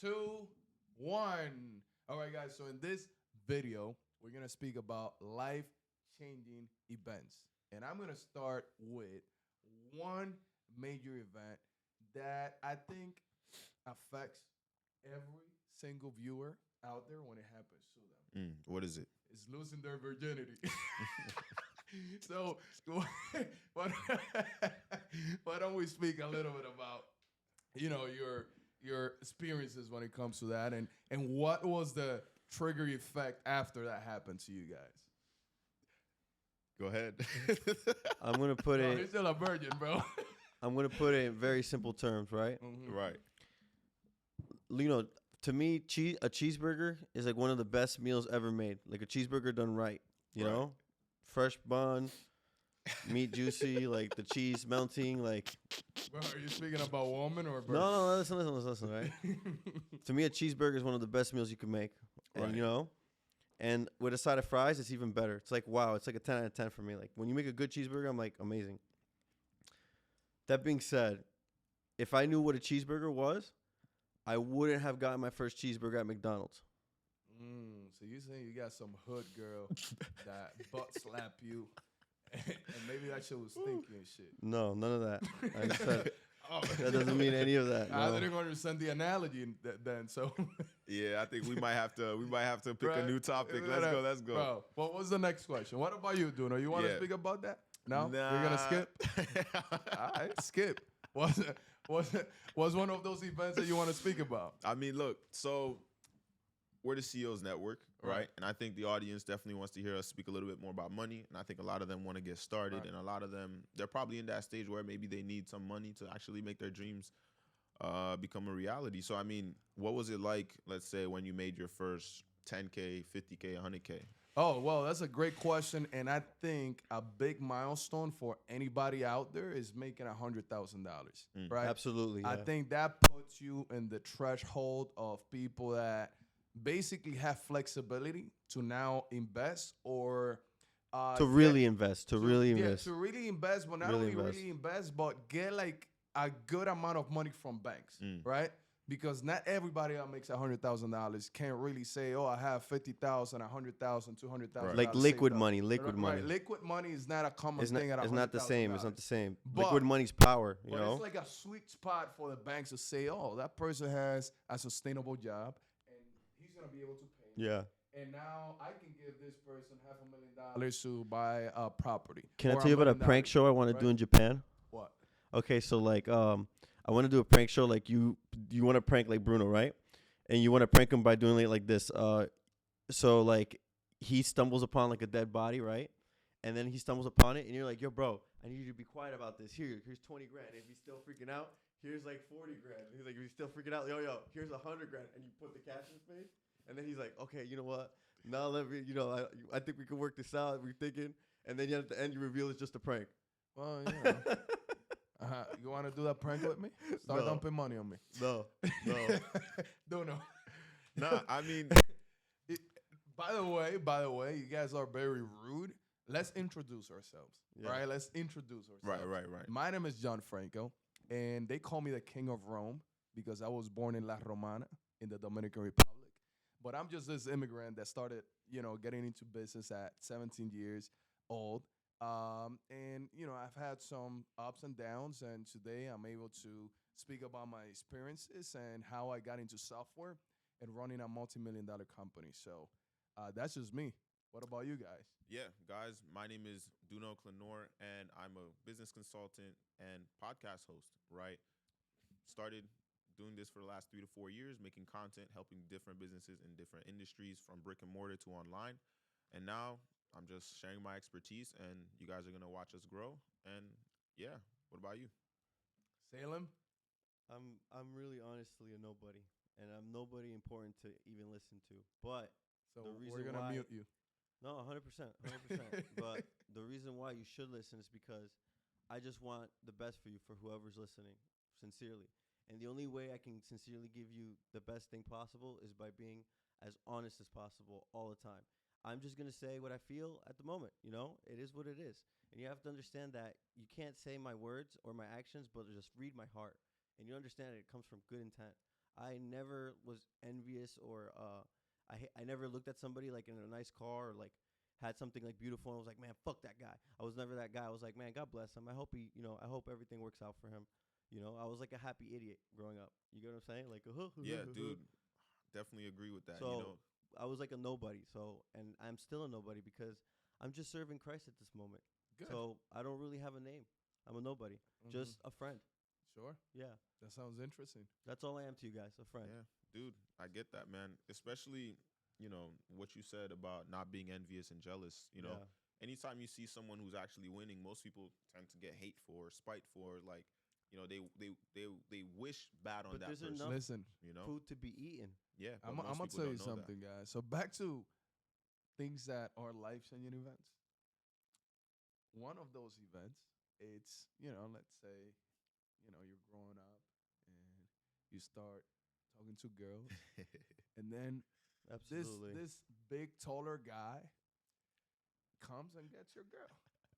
two, one. All right, guys. So in this video, we're gonna speak about life-changing events, and I'm gonna start with one major event that I think affects every single viewer out there when it happens to them. What is it? Is losing their virginity. So why, why don't we speak a little bit about your experiences when it comes to that, and what was the trigger effect after that happened to you guys? Go ahead. I'm gonna put Bro, it. you're still a virgin, bro. I'm gonna put it in very simple terms, right? Right. You know, to me, a cheeseburger is like one of the best meals ever made. Like a cheeseburger done right. You Right. know, fresh bun, meat juicy, like the cheese melting. Like Bro, are you speaking about woman or no, no, listen, right? To me, a cheeseburger is one of the best meals you can make, and Right. you know, and with a side of fries, it's even better. It's like wow, it's like a 10 out of 10 for me. Like when you make a good cheeseburger, I'm like amazing. That being said, if I knew what a cheeseburger was, I wouldn't have gotten my first cheeseburger at McDonald's. So you saying you got some hood girl that butt slap you, and maybe that shit was stinky and shit. No, none of that. I said, Oh, that doesn't mean any of that. I No. didn't understand the analogy then. So Yeah, I think we might have to pick Right. a new topic. Let's go. Bro, what was the next question? What about you, Duno? You want to Yeah. speak about that? No, we're gonna skip. All right, skip. Was one of those events that you want to speak about? I mean, look, so we're the CEOs Network, right? Right. And I think the audience definitely wants to hear us speak a little bit more about money. And I think a lot of them want to get started. Right. And a lot of them, they're probably in that stage where maybe they need some money to actually make their dreams become a reality. So, I mean, what was it like, let's say, when you made your first 10K, 50K, 100K? Oh, well, that's a great question, and I think a big milestone for anybody out there is making $100,000, right? Absolutely. Yeah. I think that puts you in the threshold of people that basically have flexibility to now invest or to really invest. To really yeah, invest. to really invest, but not Really only invest. really invest, but get like a good amount of money from banks, right? Because not everybody that makes $100,000 can really say, "Oh, I have 50,000, 100,000, 200,000." Like liquid money. Liquid money. Right. Liquid money is not a common It's not. thing at It's not the same. It's not the same. But- Liquid money's power. You But know. it's like a sweet spot for the banks to say, "Oh, that person has a sustainable job, and he's gonna be able to pay." me. Yeah. And now I can give this person $500,000 to buy a property. Can I or tell you about a $1 million. prank show I want to do right? in Japan? What? Okay, so like I want to do a prank show like you want to prank like Bruno, right? And you want to prank him by doing it like this. So like he stumbles upon like a dead body, right? And then he stumbles upon it and you're like, "Yo, bro, I need you to be quiet about this. Here's 20 grand. If he's still freaking out, here's like 40 grand." And he's like, "If he's still freaking out, yo, here's 100 grand." And you put the cash in his face. And then he's like, "Okay, you know what? Now let me, I think we can work this out. We're thinking." And then at the end you reveal it's just a prank. Well, you want to do that prank with me? Start No. dumping money on me. No. Don't know. Nah, I mean, By the way, you guys are very rude. Let's introduce ourselves. Yeah. Right? Let's introduce ourselves. right. My name is John Franco, and they call me the King of Rome because I was born in La Romana in the Dominican Republic. But I'm just this immigrant that started, getting into business at 17 years old. And, I've had some ups and downs, and today I'm able to speak about my experiences and how I got into software and running a multi-million-dollar company. So that's just me. What about you guys? Yeah, guys, my name is Duno Clenor, and I'm a business consultant and podcast host, right? Started doing this for the last 3 to 4 years, making content, helping different businesses in different industries from brick and mortar to online. And now I'm just sharing my expertise, and you guys are going to watch us grow. And yeah, what about you? Salem? I'm really honestly a nobody, and I'm nobody important to even listen to. But So The we're reason going to why- mute you. no, 100%. But the reason why you should listen is because I just want the best for you, for whoever's listening, sincerely. And the only way I can sincerely give you the best thing possible is by being as honest as possible all the time. I'm just gonna say what I feel at the moment. It is what it is, and you have to understand that you can't say my words or my actions, but just read my heart, and you understand that it comes from good intent. I never was envious or I never looked at somebody like in a nice car or like had something like beautiful and was like, man, fuck that guy. I was never that guy. I was like, man, God bless him. I hope he, I hope everything works out for him. I was like a happy idiot growing up. You get what I'm saying? Like, Yeah, dude. Definitely agree with that. So I was like a nobody. So, and I'm still a nobody because I'm just serving Christ at this moment. Good. So I don't really have a name. I'm a nobody, just a friend. Sure. Yeah, That sounds interesting. that's all I am to you guys, a friend. Yeah, dude, I get that, man. Especially, what you said about not being envious and jealous. Yeah. Anytime you see someone who's actually winning, most people tend to get hateful or spiteful, or like, they wish bad on But that there's person. enough You Listen, know, food to be eaten. yeah. but I'm most gonna people tell you don't know that. something, guys. So back to things that are life changing events. One of those events, it's let's say, you're growing up and you start talking to girls, and then Absolutely. this big taller guy comes and gets your girl.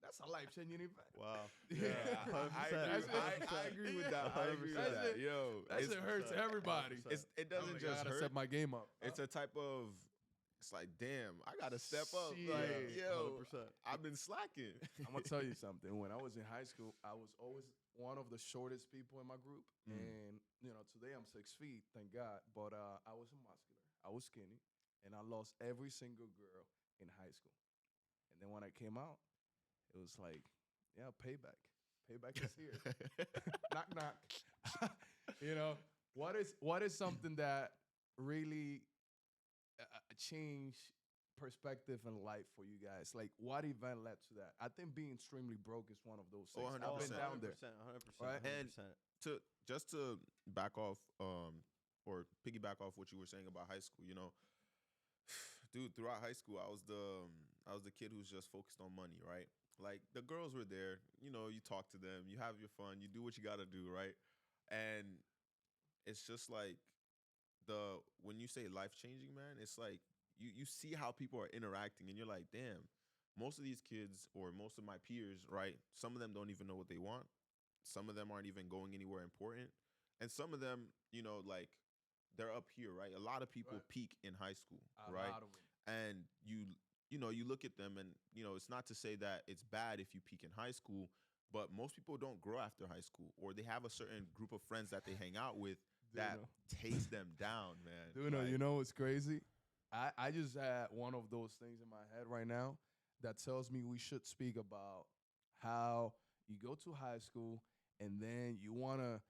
That's a life changing event. Wow. Yeah, I 100%. agree with that. I agree with 100%. that. Yo, That shit hurts 100%. everybody. 100%. it I'm doesn't like, I just gotta hurt. step my game up. It's a type of. It's like, damn, I gotta step up. Shit. Like, yo, 100%. I've been slacking. I'm gonna tell you something. When I was in high school, I was always one of the shortest people in my group, and today I'm 6 feet, thank God. But I wasn't muscular. I was skinny, and I lost every single girl in high school. And then when I came out, it was like, yeah, payback. Payback is here. Knock knock. What is something that really changed perspective in life for you guys? Like, what event led to that? I think being extremely broke is one of those things. Oh, I've been 100%. down there. 100%. Right? 100%. To back off, or piggyback off what you were saying about high school, dude, throughout high school, I was the kid who's just focused on money, right? Like, the girls were there, you talk to them, you have your fun, you do what you gotta do, right? And it's just like when you say life changing, man, it's like you see how people are interacting, and you're like, damn, most of these kids or most of my peers, right? Some of them don't even know what they want. Some of them aren't even going anywhere important, and some of them, like, they're up here, right? A lot of people Right. peak in high school, A right? lot of them. And you look at them, and it's not to say that it's bad if you peak in high school, but most people don't grow after high school, or they have a certain group of friends that they hang out with that takes them down, man. Like, What's crazy? I just had one of those things in my head right now that tells me we should speak about how you go to high school and then you want to,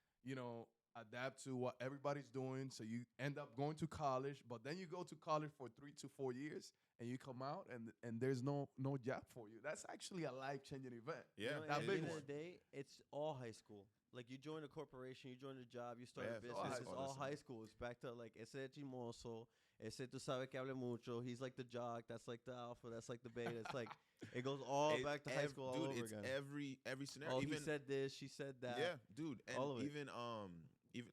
adapt to what everybody's doing. So you end up going to college, but then you go to college for 3 to 4 years and you come out and there's no job for you. That's actually a life-changing event. yeah, that At the big end one. of the day, it's all high school. Like, you join a corporation, you join a job, you start Yeah, a it's all business. high It's school. all high school. It's back to like ese es chimoso, ese tú sabes que habla mucho. He's like the jock. That's like the alpha. That's like the beta. It's like it goes all back to high school all dude, over it's again. every scenario. Oh, Even he said this. She said that. yeah, dude, and all of it. even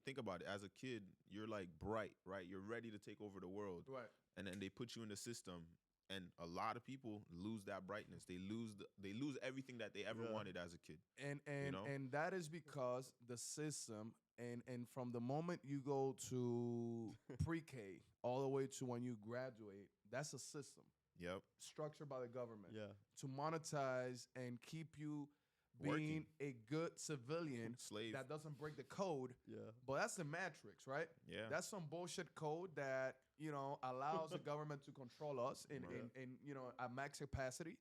think about it. As a kid, you're like bright, right? You're ready to take over the world, Right. and then they put you in the system, and a lot of people lose that brightness. They lose everything that they ever Yeah. wanted as a kid. And know? and that is because the system and from the moment you go to pre-K all the way to when you graduate, that's a system Yep. structured by the government Yeah. to monetize and keep you Working. being a good civilian Slave. that doesn't break the code. Yeah. But that's the matrix, right? Yeah. That's some bullshit code that allows the government to control us in, Right. at max capacity.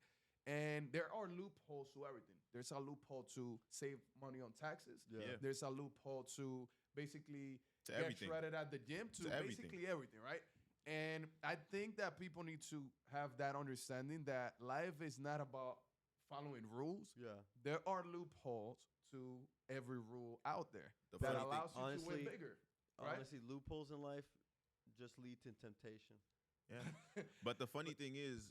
And there are loopholes to everything. There's a loophole to save money on taxes. Yeah. There's a loophole to basically To get everything. shredded at the gym, to everything. basically everything, right? And I think that people need to have that understanding that life is not about following rules. Yeah. There are loopholes to every rule out there The that funny thing- allows you to honestly, win bigger. Right? Honestly, loopholes in life just lead to temptation. Yeah. But the funny thing is,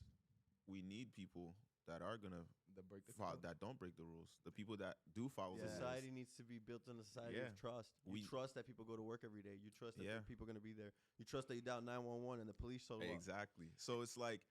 we need people that are gonna The break the follow, code. that don't break the rules. The people that do follow the rules. Society needs to be built in a society Yeah. of trust. You We- trust that people go to work every day. You trust that Yeah. people are going to be there. You trust that you dial 911 and the police show up. Exactly. So it's like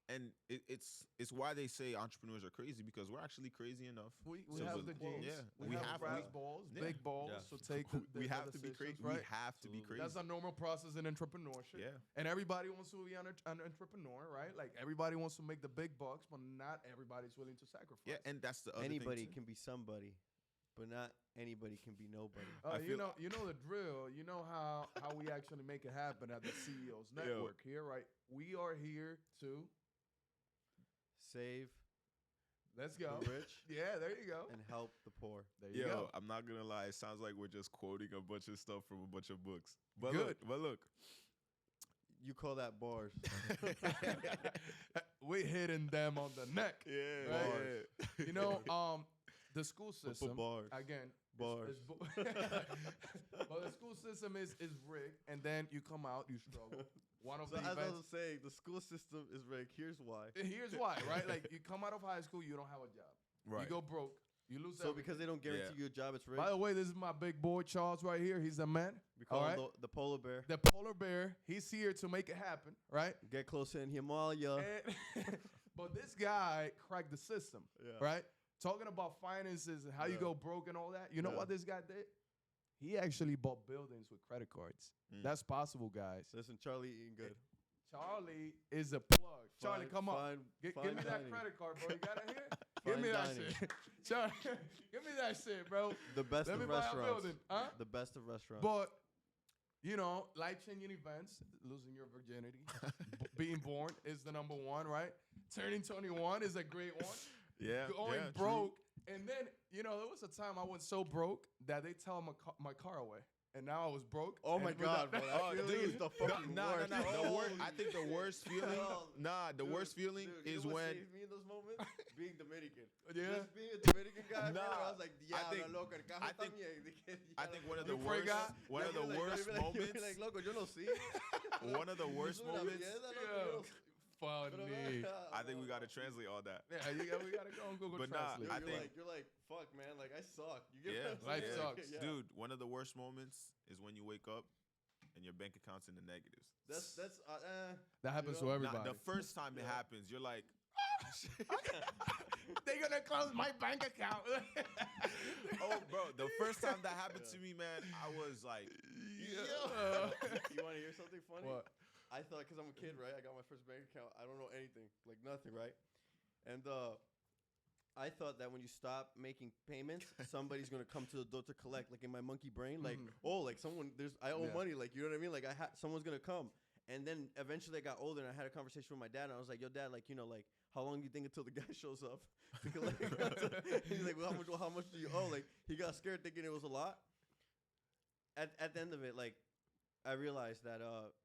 and it's why they say entrepreneurs are crazy, because we're actually crazy enough. We So have with- the genes. yeah, we have brass balls, yeah. big balls. Yeah. So take we the have to be decisions, crazy. right? We have to be Absolutely. crazy. That's a normal process in entrepreneurship. Yeah. And everybody wants to be an entrepreneur, right? Like everybody wants to make the big bucks, but not everybody's willing to sacrifice. Yeah, and that's the other Anybody thing too. can be somebody, but not anybody can be nobody. I you feel- know the drill. You know how we actually make it happen at the CEOs Network here, right? We are here to Save let's go. the rich Yeah, there you go. and help the poor. There you Yo, go. I'm not gonna lie. It sounds like we're just quoting a bunch of stuff from a bunch of books. But Good. look. You call that bars? We hitting them on the neck. Yeah, Right. yeah. You know, the school system bars. again. Bars. Well, the school system is rigged, and then you come out, you struggle. One of So the as I events. was saying, the school system is rigged. Here's why. Here's why, right? Like you come out of high school, you don't have a job. Right. You go broke. You lose. So everything. because they don't guarantee you a job, it's rigged. By the way, this is my big boy Charles right here. He's the man. We call all him right? the polar bear. The polar bear. He's here to make it happen, right? Get closer in Himalaya. And- but this guy cracked the system, Yeah. right? Talking about finances and how you Yeah. go broke and all that. You know Yeah. what this guy did? He actually bought buildings with credit cards. Mm. That's possible, guys. Listen, Charlie eating good. Charlie is a plug. Charlie, Fine- come on. fine- Give fine me that dining. credit card, bro. You got it here? Give Fine me that dining. shit. Charlie, give me that shit, bro. The best Let of me buy a restaurants. building. Huh? The best of restaurants. But, you know, life-changing events, losing your virginity, being born is the number one, right? Turning 21 is a great one. Yeah. Going yeah, broke. And then, you know, there was a time I went so broke that they tell my car away. And now I was broke. Oh and my without- God, bro. That Oh, feeling dude. is the fucking Nah, worst. nah, nah. The wor- I Holy think the worst feeling. hell. The worst feeling Dude, you is know what when. saved me in those moments? Being Dominican. Yeah. Just being a Dominican guy, bro, Nah, I was like, yeah, I think- loco, el carro I think- también. I think one of the You worst. forgot? One of the worst moments. Like, loco, yo no sí. One of the worst Es una moments. mierda, loco, Yo. yo no sí. Funny. I think we got to translate all that. Yeah, we gotta go on Google But nah, Translate. I You're think- like, you're like, fuck, man, like I suck. You get Yeah, what I'm Life saying? sucks. Yeah. Dude, one of the worst moments is when you wake up and your bank account's in the negatives. That's That happens you to know? Nah, everybody. the first time it Yeah. happens, you're like, They're gonna close my bank account. oh, bro. The first time that happened to me, man, I was like, Yeah. You want to hear something funny? What? I thought, because I'm a kid, right? I got my first bank account. I don't know anything, like nothing, right? And I thought that when you stop making payments, somebody's gonna come to the door to collect. Like in my monkey brain, like like someone I owe Yeah. money. Like you know what I mean? Like someone's gonna come. And then eventually I got older and I had a conversation with my dad and I was like, yo, dad, like, you know, like, how long do you think until the guy shows up to collect? He's like, well, how much do you owe? Like, he got scared thinking it was a lot. At the end of it, like, I realized that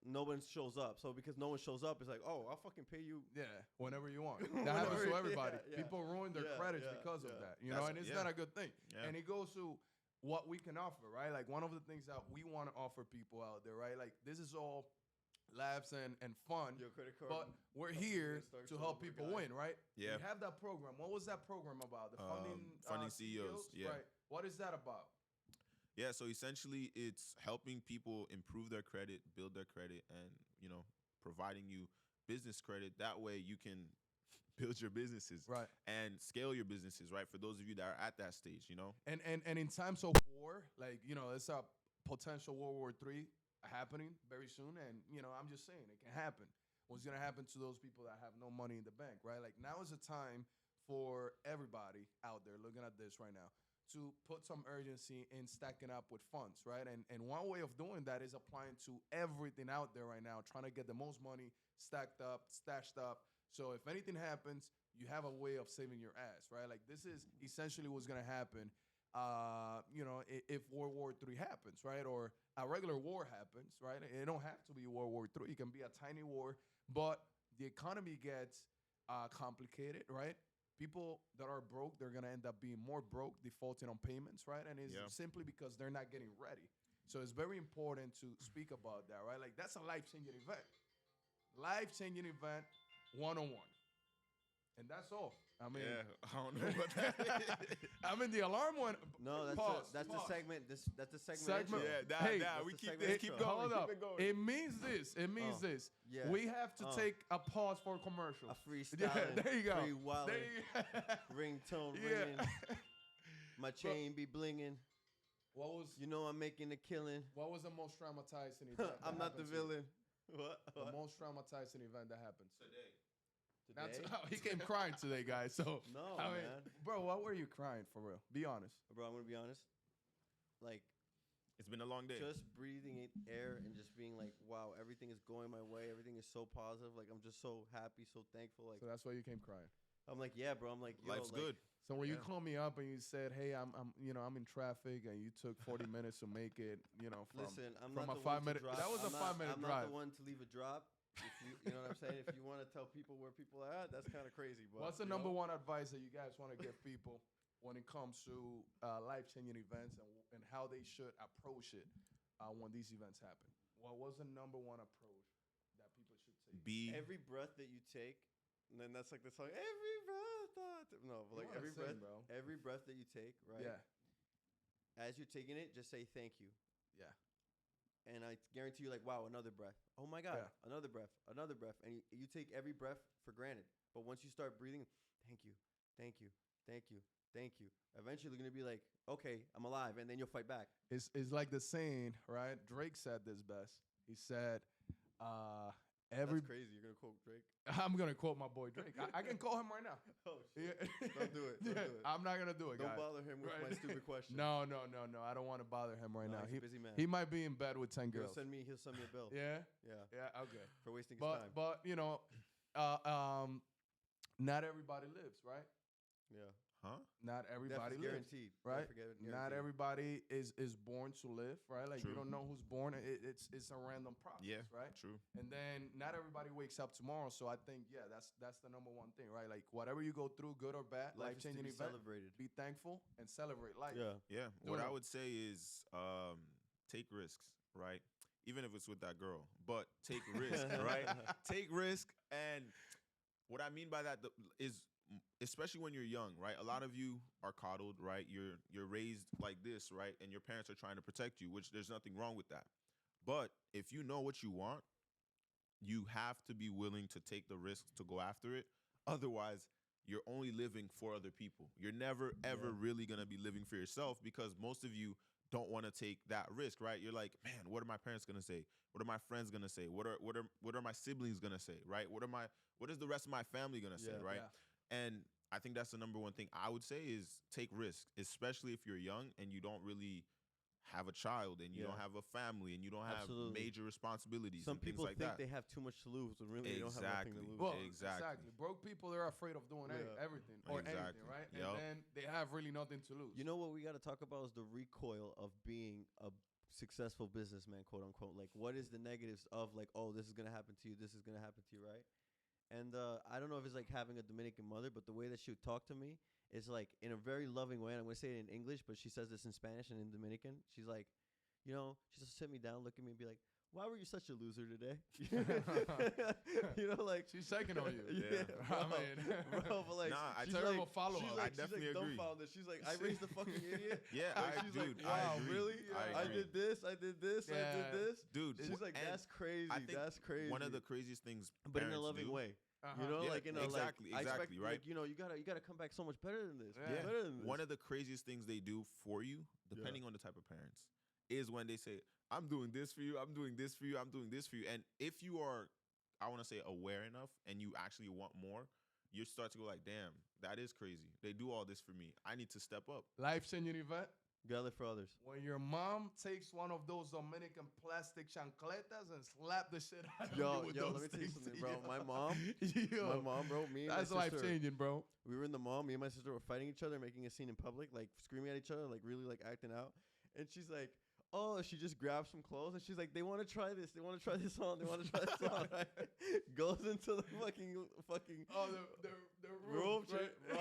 no one shows up. So because no one shows up, it's like, oh, I'll fucking pay you. Yeah, whenever you want. That happens to Whenever- everybody. yeah, yeah. People ruin their Yeah, credits yeah, because of yeah. that. You know, That's- and it's yeah. not a good thing. Yeah. And it goes to what we can offer, right? Like one of the things that we want to offer people out there, right? Like this is all laughs and fun. Your credit card. But we're Fucking here starts to to help over people guy. win, right? Yeah. We have that program. What was that program about? The Funding CEOs, yeah. Right. What is that about? yeah. So essentially, it's helping people improve their credit, build their credit, and providing you business credit. That way, you can build your businesses Right. and scale your businesses. Right. For those of you that are at that stage, And in times of war, like it's a potential World War III happening very soon, and I'm just saying it can happen. What's gonna happen to those people that have no money in the bank, right? Like now is a time for everybody out there looking at this right now to put some urgency in stacking up with funds, right? And one way of doing that is applying to everything out there right now, trying to get the most money stacked up, stashed up. So if anything happens, you have a way of saving your ass, right? Like this is essentially what's gonna happen. If World War III happens, right, or a regular war happens, right, it don't have to be World War III. It can be a tiny war, but the economy gets complicated, right? People that are broke, they're gonna end up being more broke, defaulting on payments, right? And it's Yeah. simply because they're not getting ready. So it's very important to speak about that, right? Like that's a life-changing event. Life-changing event, one-on-one. and that's all. I mean, Yeah, I don't know what that is. I mean the alarm went. No, that's Pause, that's pause. the segment. That's the segment. Segment. intro. Yeah, Hey, we that's the keep segment this. Keep intro. going. Hold keep up. it going. It means this. It means Oh, this. yeah. We have to take a pause for commercial. A freestyle. Yeah, there you go. Free wallet. There you Ringtone Yeah. ringing. My chain be blinging. What was You know I'm making a killing. what was the most traumatizing event? that I'm not the happened to you? villain. What? The most traumatizing event that happened. Today. That's Today? he came crying today, guys. So No, I mean, man. bro, what were you crying for real? Be honest. Bro, I'm gonna be honest. Like It's been a long day. just breathing in air and just being like, wow, everything is going my way. Everything is so positive. Like I'm just so happy, so thankful. Like So that's why you came crying. I'm like, yeah, bro. I'm like, yo, Life's like, good. So when you Yeah. called me up and you said, "Hey, I'm I'm in traffic," and you took 40 minutes to make it, from Listen, I'm from not a the one 5 minute. To drop. That was I'm a not- 5 minute I'm drive. not the one to leave a drop. If you know what I'm saying. If you want to tell people where people are at, that's kind of crazy. But What's the you number know, one advice that you guys want to give people when it comes to life-changing events and how they should approach it when these events happen? What was the number one approach that people should take? Be Every breath that you take, and then that's like the song. Every breath. No, but like wanna every sing, breath, bro. every breath that you take, right? Yeah, As you're taking it, just say thank you. yeah. And I guarantee you, like, wow, another breath. Oh my God, Yeah. another breath, another breath. And you take every breath for granted. But once you start breathing, thank you, thank you, thank you, thank you. Eventually, you're going to be like, okay, I'm alive. And then you'll fight back. It's like the saying, right? Drake said this best. He said, "Every." That's crazy. You're going to quote Drake? I'm gonna quote my boy Drake. I can call him right now. Oh, Yeah. Don't do it. Don't do it. I'm not gonna do it, Don't guys. bother him with my Right. stupid question. No. I don't want to bother him right No, now. he's a busy man. He might be in bed with 10 He'll girls. send me a bill. Yeah. Yeah. Yeah. Okay. For wasting his time. But not everybody lives, right? Yeah. huh? Not everybody That's lives. guaranteed. Right? Guaranteed. Not everybody is born to live, right? Like you True. don't know who's born. It's a random process, Yeah. right? True. And then not everybody wakes up tomorrow. So I think that's the number one thing, right? Like whatever you go through, good or bad, Life is to life-changing be event, celebrated. be thankful and celebrate life. Yeah. Yeah. Do What I it. would say is take risks, right? Even if it's with that girl, but take risk, right? Take risk. And what I mean by that is especially when you're young, right? A lot of you are coddled, right? You're raised like this, right? And your parents are trying to protect you, which there's nothing wrong with that. But if you know what you want, you have to be willing to take the risk to go after it. Otherwise, you're only living for other people. You're never ever really going to be living for yourself because most of you don't want to take that risk, right? You're like, man, what are my parents going to say? What are my friends going to say? What are my siblings going to say, right? What is the rest of my family going to say, Yeah. right? Yeah. And I think that's the number one thing I would say is take risks, especially if you're young and you don't really have a child and you don't Yeah. have a family and you don't have Absolutely. major responsibilities Some and things people like think that. they have too much to lose when really they don't have nothing to Exactly. lose. Well, Exactly. Broke people, they're afraid of doing Yeah. everything or anything, Exactly. right? Yup. And then they have really nothing to lose. You know what we got to talk about is the recoil of being a successful businessman, quote unquote. Like, what is the negatives of like, oh, this is gonna happen to you, this is gonna happen to you, right? And I don't know if it's like having a Dominican mother, but the way that she would talk to me is like in a very loving way. And I'm gonna say it in English, but she says this in Spanish and in Dominican. She's like, you know, she just sit me down, look at me, and be like, "Why were you such a loser today?" You know, like She's checking on you. Yeah, I bro, mean, bro, but like, Nah, I she's terrible like, follow-up. she's I like, definitely she's like agree. dumbfounded. She's like, I raised the fucking idiot. Yeah, Like, I, she's dude, like, wow, I agree. really? I I agree. did this, I did this, I Yeah. did this. Dude, She's like, and that's crazy. I think That's crazy. one of the craziest things but in a parents loving do- way. uh-huh. You know, Yeah, like you know, exactly, like, I expect, exactly, right? Like, you know, you gotta come back so much better than this. Yeah. Better than this. One of the craziest things they do for you, depending on the type of parents, is when they say, I'm doing this for you, I'm doing this for you, I'm doing this for you. And if you are, I want to say, aware enough and you actually want more, you start to go like, damn, that is crazy. They do all this for me. I need to step up. Life-changing event. you gotta live for others. When your mom takes one of those Dominican plastic chancletas and slap the shit out of Yo, you with yo, those let me tell you things, something, bro. yo. My mom, Yo, my mom, bro, me and that's my sister, life-changing, bro. we were in the mall. Me and my sister were fighting each other, making a scene in public, like screaming at each other, like really like acting out. And she's like, oh, she just grabs some clothes and she's like, they want to try this. They want to try this on. They want to try this on. Right? Goes into the fucking Oh, the room, room, right? bro.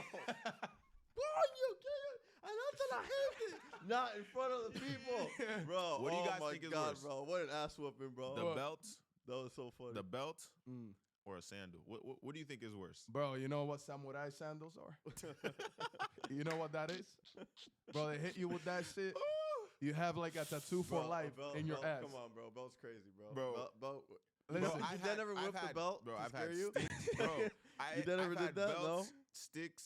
Coño, ¿qué? Adelante la gente. Not in front of the people, bro. What do you oh guys my think is God, worse? bro. What an ass whooping, bro. The belt, That was so funny. the belt, Mm. or a sandal? What do you think is worse? Bro, you know what samurai sandals are? You know what that is? Bro, they hit you with that shit. You have like a tattoo for life in your ass. Come on, bro. Belt's crazy, bro. Bro. Belt. Listen, Bro, you done ever whipped the belt? Bro, to I've scare had you? sticks, bro. You done ever I've did had that, belts, no? sticks.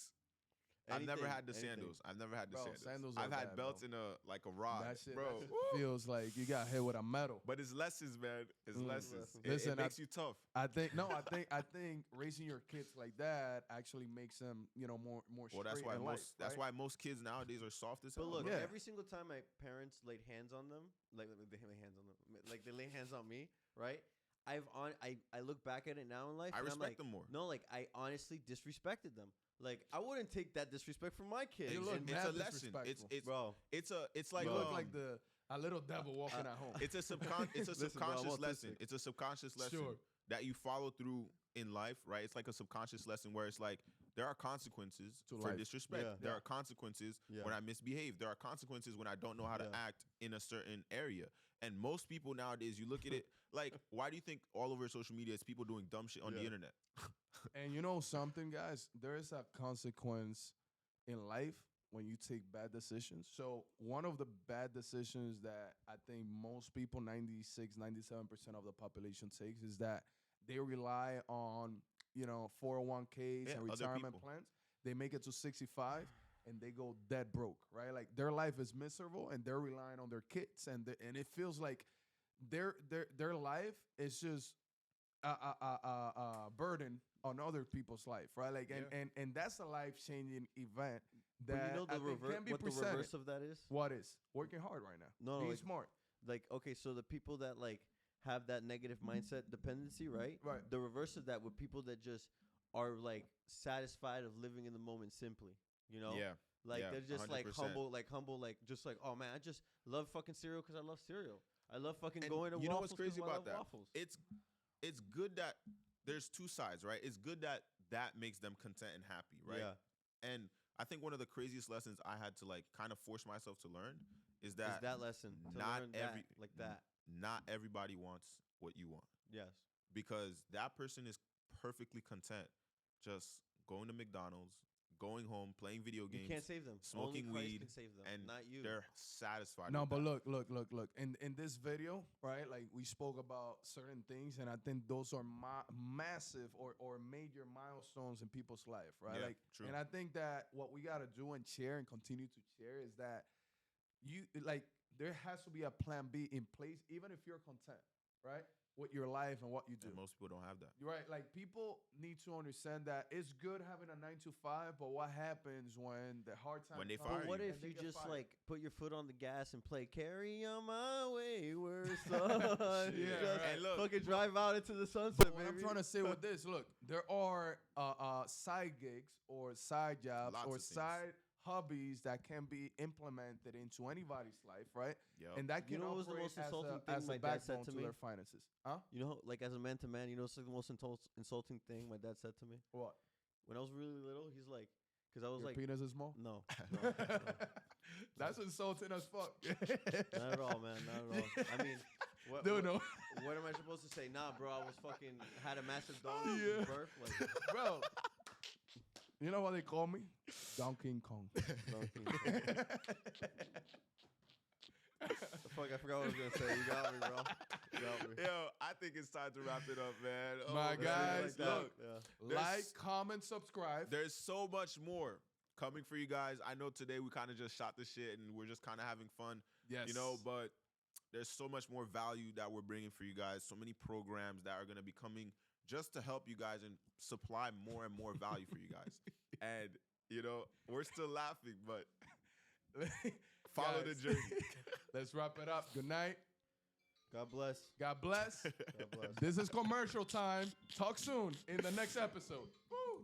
I've never had the Anything. sandals. I've never had the Bro, sandals. sandals are I've had bad, belts bro. in a rod, that shit, bro. that shit feels like you got hit with a metal. But it's lessons, man. It's lessons. lessons. Listen, It makes you tough. I think raising your kids like that actually makes them, more Well, that's straight why in most life, that's right? why most kids nowadays are soft as But hell. look, bro. Yeah. every single time my parents laid hands on them, like they lay hands on them, like they lay hands on me, right? I look back at it now in life. I and respect I'm like, them more. No, like I honestly disrespected them. Like I wouldn't take that disrespect from my kids. You look it's mad a lesson. It's bro. it's like You look like um, a little devil walking at home. it's a Listen, bro, I'm subconscious lesson. autistic. It's a subconscious lesson Sure. that you follow through in life, right? It's like a subconscious lesson where it's like there are consequences To for life. disrespect. Yeah. There Yeah. are consequences Yeah. when I misbehave. There are consequences when I don't know how to Yeah. act in a certain area. And most people nowadays, you look at it like, why do you think all over social media it's people doing dumb shit on the Yeah. internet? And you know something, guys? There is a consequence in life when you take bad decisions. So one of the bad decisions that I think most people, 96, 97% of the population takes is that they rely on, 401ks Yeah, and other retirement people. plans. They make it to 65 and they go dead broke, right? Like their life is miserable and they're relying on their kids and it feels like their life is just a burden on other people's life, right? Like and that's a life-changing event But that you know I the think can be what the presented. reverse of that is? What is working hard right now? No, Being like- smart. Like okay, so the people that like have that negative mindset dependency, right? Right. The reverse of that with people that just are like satisfied of living in the moment simply. You know? Yeah. Like Yeah, they're just 100%. like humble, like just like, oh man, I just love fucking cereal because I love cereal. I love fucking And going to you know waffles what's crazy 'cause I about love that? waffles. It's good that there's two sides, right? It's good that makes them content and happy, right? Yeah. And I think one of the craziest lessons I had to like kind of force myself to learn is Is that that lesson to not learn every- that, like that. not everybody wants what you want, Yes. because that person is perfectly content just going to McDonald's, going home, playing video games. You can't save them. smoking Only Christ weed, can save them, and not you. they're satisfied. No, with but that. look. In this video, right? Like we spoke about certain things, and I think those are massive or major milestones in people's life, right? Yeah, like, true. and I think that what we gotta do and share and continue to share is that you like there has to be a plan B in place, even if you're content, right, with your life and what you do. And most people don't have that. You're right. Like people need to understand that it's good having a 9 to 5, but what happens when the hard time When they comes fire But what you. if and they you get just fired? like put your foot on the gas and play "Carry on My Wayward Son"? You Yeah, just right. And look, fucking drive out into the sunset, But what I'm baby. trying to say with this, look, there are side gigs or side jobs Lots or of things. side hobbies that can be implemented into anybody's life, right? Yep. And that You can know what was the operate most insulting as thing a my dad said backbone to to me? their finances. Huh? You know, like as a man to man, you know, it's like the most insulting thing my dad said to me What? when I was really little. He's like, because I was Your like, penis is small? no, no, That's insulting as fuck. not at all, man, not at all. I mean, what, Dude, what, no. what am I supposed to say? Nah, bro, I was fucking had a massive dong Yeah. since birth. Like, Bro, you know what they call me? Donkey Kong. Donkey Kong. Fuck, I forgot what I was gonna say. You got me, bro. You got me. Yo, I think it's time to wrap it up, man. Oh, My man. guys, that. look. Yeah. Like, There's- comment, subscribe. There's so much more coming for you guys. I know today we kind of just shot the shit and we're just kind of having fun, Yes. you know, but there's so much more value that we're bringing for you guys. So many programs that are going to be coming just to help you guys and supply more and more value for you guys. And, you know, we're still laughing, but follow the Guys, journey. Let's wrap it up. Good night. God bless. God bless. God bless. This is commercial time. Talk soon in the next episode. Woo.